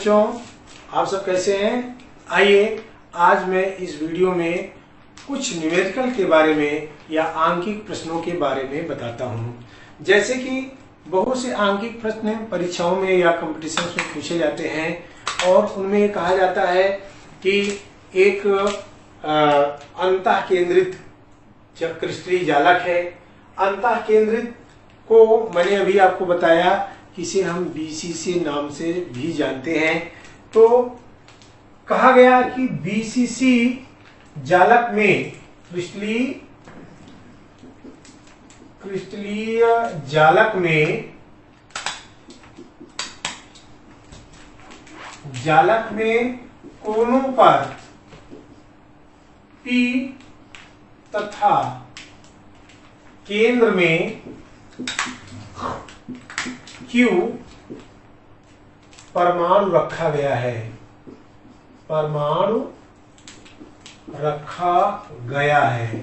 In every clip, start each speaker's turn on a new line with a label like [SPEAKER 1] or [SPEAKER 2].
[SPEAKER 1] बच्चों, आप सब कैसे हैं? आइए आज मैं इस वीडियो में कुछ न्यूमेरिकल के बारे में या आंकिक प्रश्नों के बारे में बताता हूं। जैसे कि बहुत से आंकिक प्रश्न परीक्षाओं में या कंपटीशन में पूछे जाते हैं और उनमें कहा जाता है कि एक अंतः केंद्रित क्रिस्टलीय जालक है। अंतः केंद्रित को मैंने अभी आपको बताया कि इसे हम बीसीसी नाम से भी जानते हैं। तो कहा गया कि बीसीसी जालक में क्रिस्टलीय जालक में कोनों पर P तथा केंद्र में Q परमाणु रखा गया है। परमाणु रखा गया है,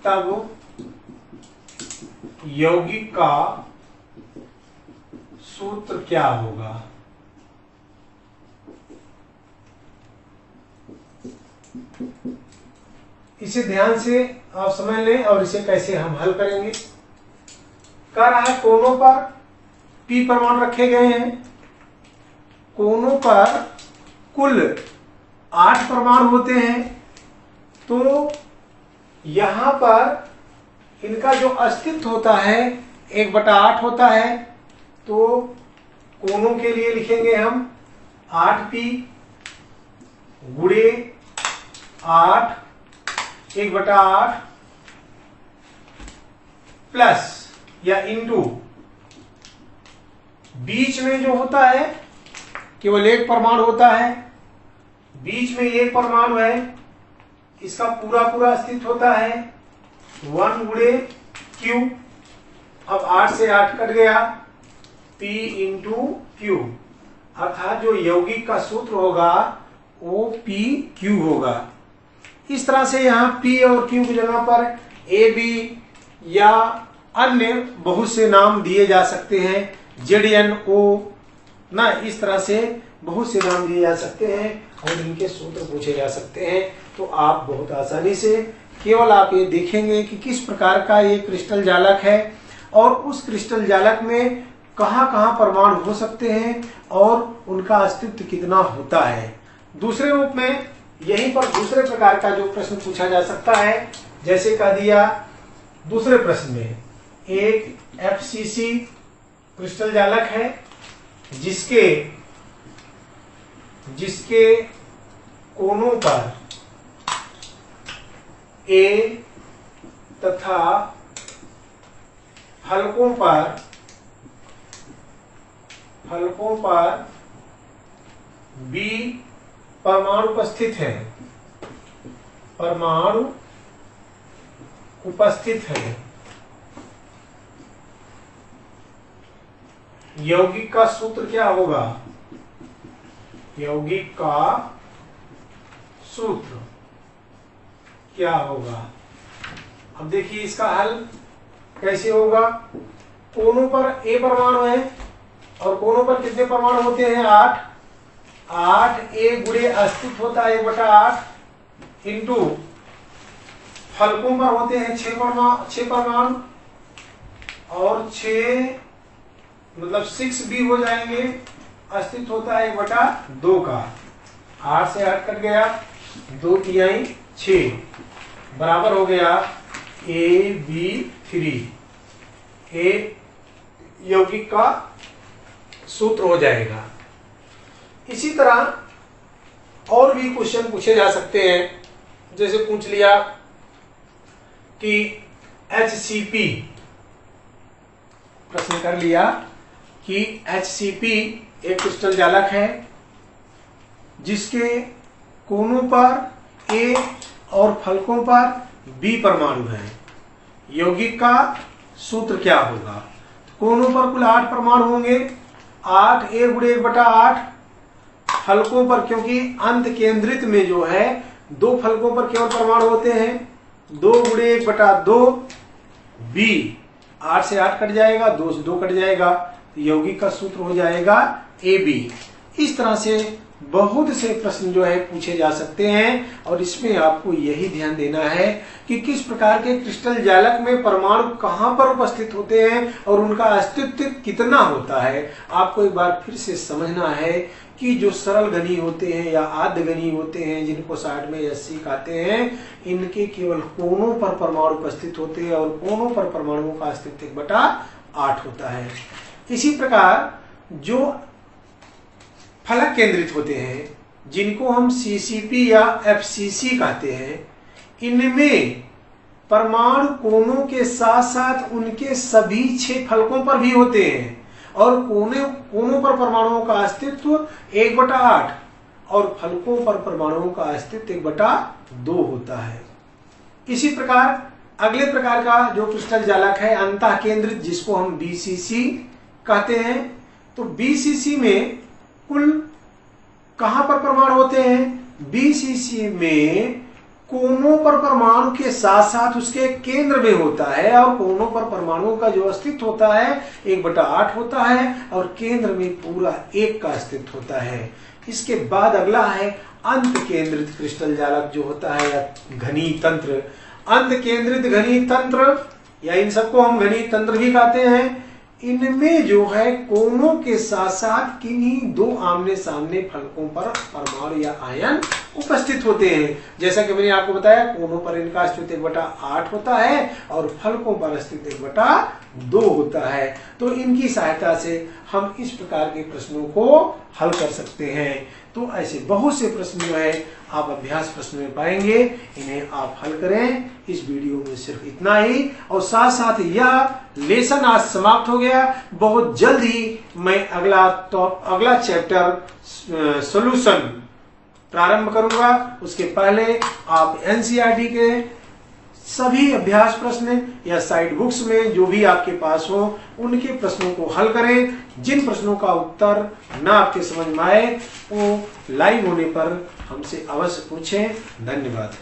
[SPEAKER 1] तब यौगिक का सूत्र क्या होगा? इसे ध्यान से आप समझ लें और इसे कैसे हम हल करेंगे। कह रहा है कोनों पर P परमाणु रखे गए हैं। कोनों पर कुल 8 परमाणु होते हैं। तो यहां पर इनका जो अस्तित्व होता है 1/8 होता है। तो कोनों के लिए लिखेंगे हम 8P गुणे 8 1/8 प्लस या इंटू बीच में जो होता है केवल एक परमाणु होता है। बीच में एक परमाणु है, इसका पूरा अस्तित्व होता है 1 गुणे Q। अब 8 से 8 कट गया, P इंटू Q, अर्थात जो यौगिक का सूत्र होगा वो PQ होगा। इस तरह से यहाँ P और Q की जगह पर AB या अन्य बहुत से नाम दिए जा सकते हैं, ZNO ना, इस तरह से बहुत से नाम दिए जा सकते हैं और इनके सूत्र पूछे जा सकते हैं। तो आप बहुत आसानी से केवल आप ये देखेंगे कि किस प्रकार का ये क्रिस्टल जालक है और उस क्रिस्टल जालक में कहाँ कहाँ परमाणु हो सकते हैं और उनका अस्तित्व कितना होता है। दूसरे रूप में यहीं पर दूसरे प्रकार का जो प्रश्न पूछा जा सकता है, जैसे कह दिया दूसरे प्रश्न में एक FCC क्रिस्टल जालक है जिसके कोनों पर A तथा फलकों पर B परमाणु उपस्थित है। परमाणु उपस्थित है। यौगिक का सूत्र क्या होगा? यौगिक का सूत्र क्या होगा? अब देखिए इसका हल कैसे होगा। कोनों पर A परमाणु है और कोनों पर कितने परमाणु होते हैं? 8 A गुणे अस्तित्व होता है 1/8 इंटू फलकों पर होते हैं 6 परमाणु और 6 मतलब 6B हो जाएंगे। अस्तित्व होता है 1/2 का। 8 से 8 कट गया, 2 तिहाई 6 बराबर हो गया AB3। A यौगिक का सूत्र हो जाएगा। इसी तरह और भी क्वेश्चन पूछे जा सकते हैं। जैसे पूछ लिया कि HCP, प्रश्न कर लिया कि HCP एक क्रिस्टल जालक है जिसके कोनों पर A और फलकों पर B परमाणु है। यौगिक का सूत्र क्या होगा? कोनों पर कुल 8 परमाणु होंगे। 8 A गुणे 1/8 फलकों पर, क्योंकि अंत केंद्रित में जो है 2 फलकों पर केवल परमाणु होते हैं, 2 गुणे 1/2 B। 8 से 8 कट जाएगा, 2 से 2 कट जाएगा, तो यौगिक का सूत्र हो जाएगा AB। इस तरह से बहुत से प्रश्न जो है पूछे जा सकते हैं और इसमें आपको यही ध्यान देना है कि किस प्रकार के क्रिस्टल जालक में परमाणु कहां पर उपस्थित होते हैं और उनका अस्तित्व कितना होता है। आपको एक बार फिर से समझना है कि जो सरल घनी होते हैं या आद्य घनी होते हैं, जिनको साइड में एससी कहते हैं, इनके केवल कोनों पर परमाणु उपस्थित होते हैं और कोनों पर परमाणुओं का अस्तित्व 1/8 होता है। इसी प्रकार जो फलक केंद्रित होते हैं, जिनको हम सीसीपी या एफसीसी कहते हैं, इनमें परमाणु कोनों के साथ साथ उनके सभी 6 फलकों पर भी होते हैं और कोनों पर परमाणुओं का अस्तित्व 1/8 और फलकों पर परमाणुओं का अस्तित्व 1/2 होता है। इसी प्रकार अगले प्रकार का जो क्रिस्टल जालक है अंतः केंद्रित, जिसको हम बीसीसी कहते हैं। तो बीसीसी में कुल कहां पर परमाणु होते हैं? बीसीसी में कोनों पर परमाणु के साथ साथ उसके केंद्र में होता है और कोनों पर परमाणुओं का जो अस्तित्व होता है 1/8 होता है और केंद्र में पूरा 1 का अस्तित्व होता है। इसके बाद अगला है अंत केंद्रित क्रिस्टल जालक जो होता है या घनी तंत्र। अंत केंद्रित घनी तंत्र या इन सबको हम घनी तंत्र भी कहते हैं। इनमें जो है कोनों के साथ साथ किन्हीं 2 आमने सामने फलकों पर परमाणु या आयन उपस्थित होते हैं। जैसा कि मैंने आपको बताया, कोनों पर इनका अस्तित्व 1/8 होता है और फलकों पर अस्तित्व 1/2 होता है। तो इनकी सहायता से हम इस प्रकार के प्रश्नों को हल कर सकते हैं। तो ऐसे बहुत से प्रश्न जो है आप अभ्यास प्रश्न में पाएंगे, इन्हें आप हल करें। इस वीडियो में सिर्फ इतना ही और साथ साथ यह लेसन आज समाप्त हो गया। बहुत जल्द ही मैं अगला चैप्टर सॉल्यूशन प्रारंभ करूंगा। उसके पहले आप एनसीईआरटी के सभी अभ्यास प्रश्न या साइड बुक्स में जो भी आपके पास हो उनके प्रश्नों को हल करें। जिन प्रश्नों का उत्तर न आपके समझ में आए वो लाइव होने पर हमसे अवश्य पूछें। धन्यवाद।